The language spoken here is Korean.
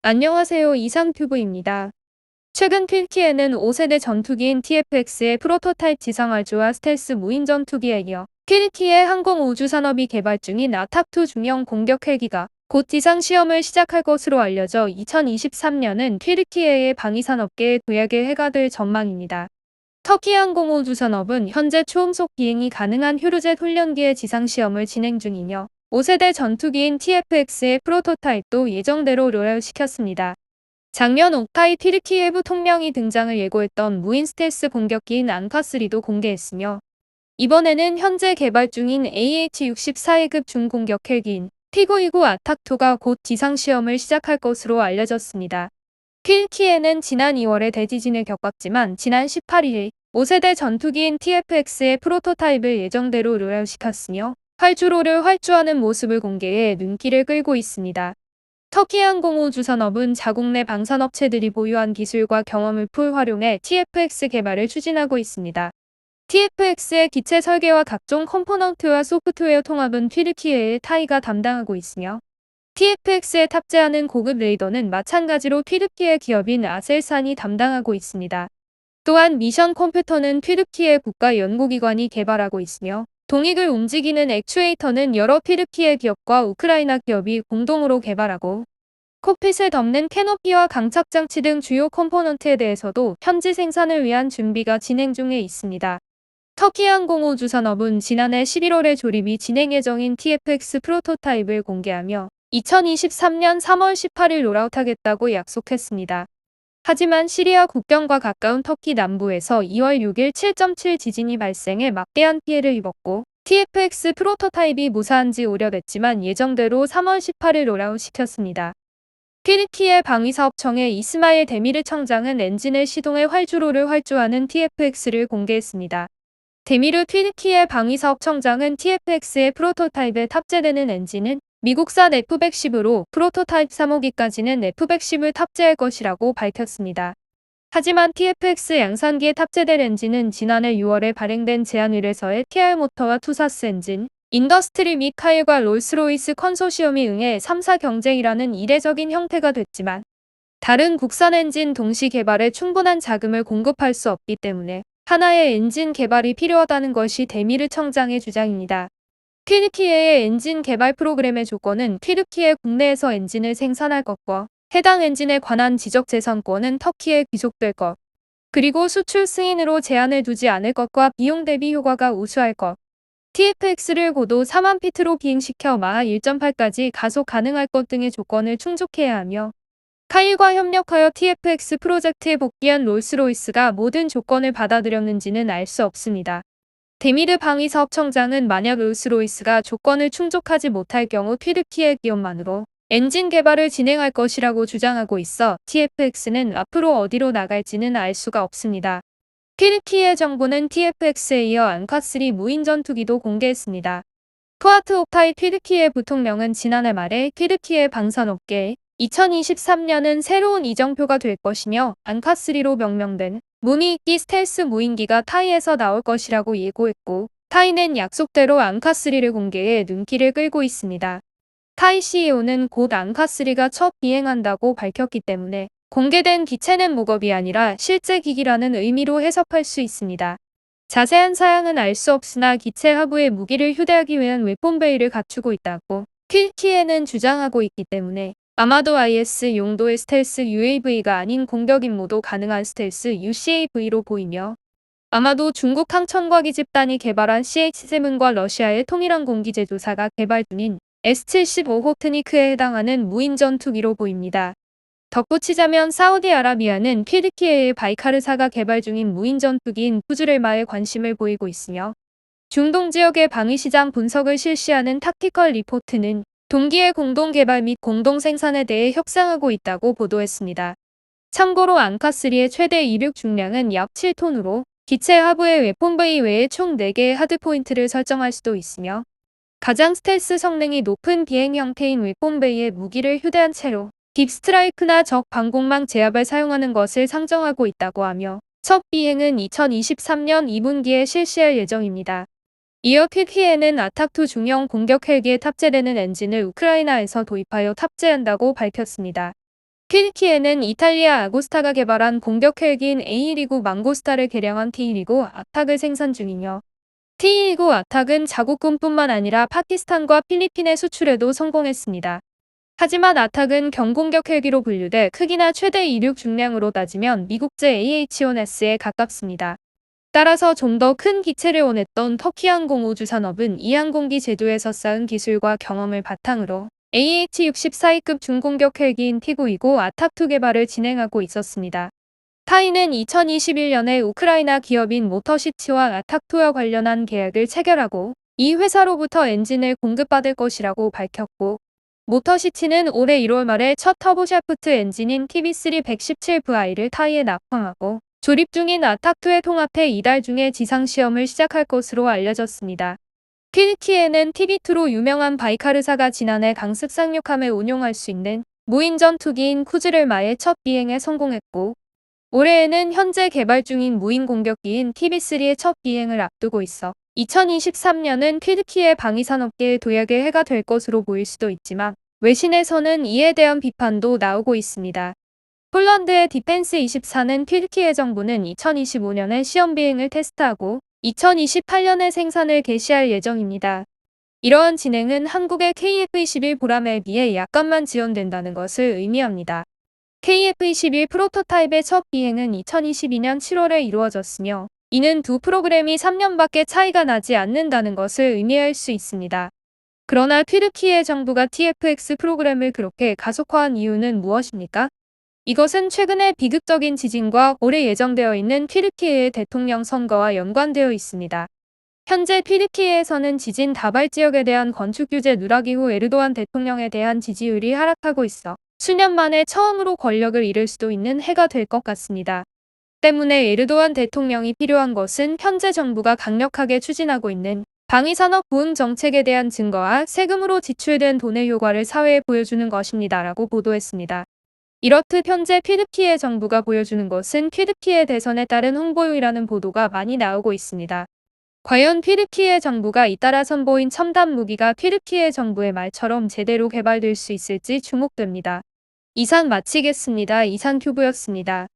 안녕하세요. 이상튜브입니다. 최근 튀르키예는 5세대 전투기인 TFX의 프로토타입 지상활주와 스텔스 무인 전투기에 이어 튀르키예 항공우주산업이 개발 중인 아탁2 중형 공격 헬기가 곧 지상 시험을 시작할 것으로 알려져 2023년은 튀르키예의 방위산업계의 도약의 해가 될 전망입니다. 터키 항공우주산업은 현재 초음속 비행이 가능한 휴르젯 훈련기의 지상 시험을 진행 중이며 5세대 전투기인 TFX의 프로토타입도 예정대로 롤아웃시켰습니다. 작년 옥타이 튀르키예 부통령이 등장을 예고했던 무인 스텔스 공격기인 앙카3도 공개했으며 이번에는 현재 개발 중인 AH-64A급 중공격 헬기인 T929 아탁2가 곧 지상 시험을 시작할 것으로 알려졌습니다. 튀르키예는 지난 2월에 대지진을 겪었지만 지난 18일 5세대 전투기인 TFX의 프로토타입을 예정대로 롤아웃시켰으며 활주로를 활주하는 모습을 공개해 눈길을 끌고 있습니다. 터키 항공우주산업은 자국 내 방산업체들이 보유한 기술과 경험을 풀 활용해 TFX 개발을 추진하고 있습니다. TFX의 기체 설계와 각종 컴포넌트와 소프트웨어 통합은 튀르키예의 타이가 담당하고 있으며 TFX에 탑재하는 고급 레이더는 마찬가지로 튀르키예 기업인 아셀산이 담당하고 있습니다. 또한 미션 컴퓨터는 튀르키예 국가연구기관이 개발하고 있으며 동익을 움직이는 액추에이터는 여러 튀르키예 기업과 우크라이나 기업이 공동으로 개발하고 콕핏을 덮는 캐노피와 강착장치 등 주요 컴포넌트에 대해서도 현지 생산을 위한 준비가 진행 중에 있습니다. 터키 항공우주산업은 지난해 11월에 조립이 진행 예정인 TFX 프로토타입을 공개하며 2023년 3월 18일 롤아웃하겠다고 약속했습니다. 하지만 시리아 국경과 가까운 터키 남부에서 2월 6일 7.7 지진이 발생해 막대한 피해를 입었고 TFX 프로토타입이 무사한 지 오래됐지만 예정대로 3월 18일 롤아웃시켰습니다. 튀르키예 방위사업청의 이스마일 데미르 청장은 엔진을 시동해 활주로를 활주하는 TFX를 공개했습니다. 데미르 튀르키예 방위사업청장은 TFX의 프로토타입에 탑재되는 엔진은 미국산 F-110으로 프로토타입 3호기까지는 F-110을 탑재할 것이라고 밝혔습니다. 하지만 TFX 양산기에 탑재될 엔진은 지난해 6월에 발행된 제안 의뢰서에 TR 모터와 투사스 엔진, 인더스트리 및 카일과 롤스로이스 컨소시엄이 응해 3사 경쟁이라는 이례적인 형태가 됐지만 다른 국산 엔진 동시 개발에 충분한 자금을 공급할 수 없기 때문에 하나의 엔진 개발이 필요하다는 것이 데미르 청장의 주장입니다. 튀르키예의 엔진 개발 프로그램의 조건은 튀르키예 국내에서 엔진을 생산할 것과 해당 엔진에 관한 지적재산권은 터키에 귀속될 것, 그리고 수출 승인으로 제한을 두지 않을 것과 비용 대비 효과가 우수할 것, TFX를 고도 4만 피트로 비행시켜 마하 1.8까지 가속 가능할 것 등의 조건을 충족해야 하며 카일과 협력하여 TFX 프로젝트에 복귀한 롤스로이스가 모든 조건을 받아들였는지는 알 수 없습니다. 데미르 방위사업청장은 만약 롤스로이스가 조건을 충족하지 못할 경우 튀르키예 기업만으로 엔진 개발을 진행할 것이라고 주장하고 있어 TFX는 앞으로 어디로 나갈지는 알 수가 없습니다. 튀르키예 정부는 TFX에 이어 앙카3 무인 전투기도 공개했습니다. 푸아트 옥타이 튀르키예 부통령은 지난해 말에 튀르키예 방산업계에 2023년은 새로운 이정표가 될 것이며 앙카3로 명명된 무늬-2 스텔스 무인기가 타이에서 나올 것이라고 예고했고 타이는 약속대로 앙카3를 공개해 눈길을 끌고 있습니다. 타이 CEO는 곧 앙카3가 첫 비행한다고 밝혔기 때문에 공개된 기체는 무겁이 아니라 실제 기기라는 의미로 해석할 수 있습니다. 자세한 사양은 알 수 없으나 기체 하부에 무기를 휴대하기 위한 웨폰베이를 갖추고 있다고 튀르키예는 주장하고 있기 때문에 아마도 IS 용도의 스텔스 UAV가 아닌 공격 임무도 가능한 스텔스 UCAV로 보이며 아마도 중국 항천과기 집단이 개발한 CH-7과 러시아의 통일한 공기 제조사가 개발 중인 S-75 호트니크에 해당하는 무인 전투기로 보입니다. 덧붙이자면 사우디아라비아는 튀르키예의 바이카르사가 개발 중인 무인 전투기인 푸즈렐마에 관심을 보이고 있으며 중동 지역의 방위시장 분석을 실시하는 탁티컬 리포트는 동기의 공동 개발 및 공동 생산에 대해 협상하고 있다고 보도했습니다. 참고로 앙카3의 최대 이륙 중량은 약 7톤으로 기체 하부에 웨폰베이 외에 총 4개의 하드포인트를 설정할 수도 있으며 가장 스텔스 성능이 높은 비행 형태인 웨폰베이에 무기를 휴대한 채로 딥스트라이크나 적 방공망 제압을 사용하는 것을 상정하고 있다고 하며 첫 비행은 2023년 2분기에 실시할 예정입니다. 이어 튀르키예는 아탁2 중형 공격 헬기에 탑재되는 엔진을 우크라이나에서 도입하여 탑재한다고 밝혔습니다. 퀼키에는 이탈리아 아고스타가 개발한 공격 헬기인 A129 망고스타를 개량한 T129 아탁을 생산 중이며 T129 아탁은 자국군뿐만 아니라 파키스탄과 필리핀에 수출에도 성공했습니다. 하지만 아탁은 경공격 헬기로 분류돼 크기나 최대 이륙 중량으로 따지면 미국제 AH-1S에 가깝습니다. 따라서 좀 더 큰 기체를 원했던 터키 항공우주산업은 이 항공기 제도에서 쌓은 기술과 경험을 바탕으로 AH-64E급 중공격 헬기인 T929 아탁2 개발을 진행하고 있었습니다. 타이는 2021년에 우크라이나 기업인 모터시티와 아탁2와 관련한 계약을 체결하고 이 회사로부터 엔진을 공급받을 것이라고 밝혔고, 모터시티는 올해 1월 말에 첫 터보샤프트 엔진인 TB3-117Vi를 타이에 납품하고 조립 중인 아탁2에 통합해 이달 중에 지상시험을 시작할 것으로 알려졌습니다. 퀼키에는 TB2로 유명한 바이카르사가 지난해 강습 상륙함을 운용할 수 있는 무인 전투기인 쿠즈를 마의 첫 비행에 성공했고, 올해에는 현재 개발 중인 무인 공격기인 TB3의 첫 비행을 앞두고 있어 2023년은 퀼키의 방위산업계의 도약의 해가 될 것으로 보일 수도 있지만 외신에서는 이에 대한 비판도 나오고 있습니다. 폴란드의 디펜스24는 퀼키의 정부는 2025년에 시험 비행을 테스트하고 2028년에 생산을 개시할 예정입니다. 이러한 진행은 한국의 KF-21 보람에 비해 약간만 지연된다는 것을 의미합니다. KF-21 프로토타입의 첫 비행은 2022년 7월에 이루어졌으며 이는 두 프로그램이 3년밖에 차이가 나지 않는다는 것을 의미할 수 있습니다. 그러나 퀼키의 정부가 TFX 프로그램을 그렇게 가속화한 이유는 무엇입니까? 이것은 최근의 비극적인 지진과 올해 예정되어 있는 퀼키의 대통령 선거와 연관되어 있습니다. 현재 퀼키에서는 지진 다발 지역에 대한 건축 규제 누락 이후 에르도안 대통령에 대한 지지율이 하락하고 있어 수년 만에 처음으로 권력을 잃을 수도 있는 해가 될 것 같습니다. 때문에 에르도안 대통령이 필요한 것은 현재 정부가 강력하게 추진하고 있는 방위산업 부흥 정책에 대한 증거와 세금으로 지출된 돈의 효과를 사회에 보여주는 것입니다라고 보도했습니다. 이렇듯 현재 퀼키의 정부가 보여주는 것은 퀼키의 대선에 따른 홍보용이라는 보도가 많이 나오고 있습니다. 과연 퀼키의 정부가 잇따라 선보인 첨단 무기가 퀼키의 정부의 말처럼 제대로 개발될 수 있을지 주목됩니다. 이상 마치겠습니다. 이상큐브였습니다.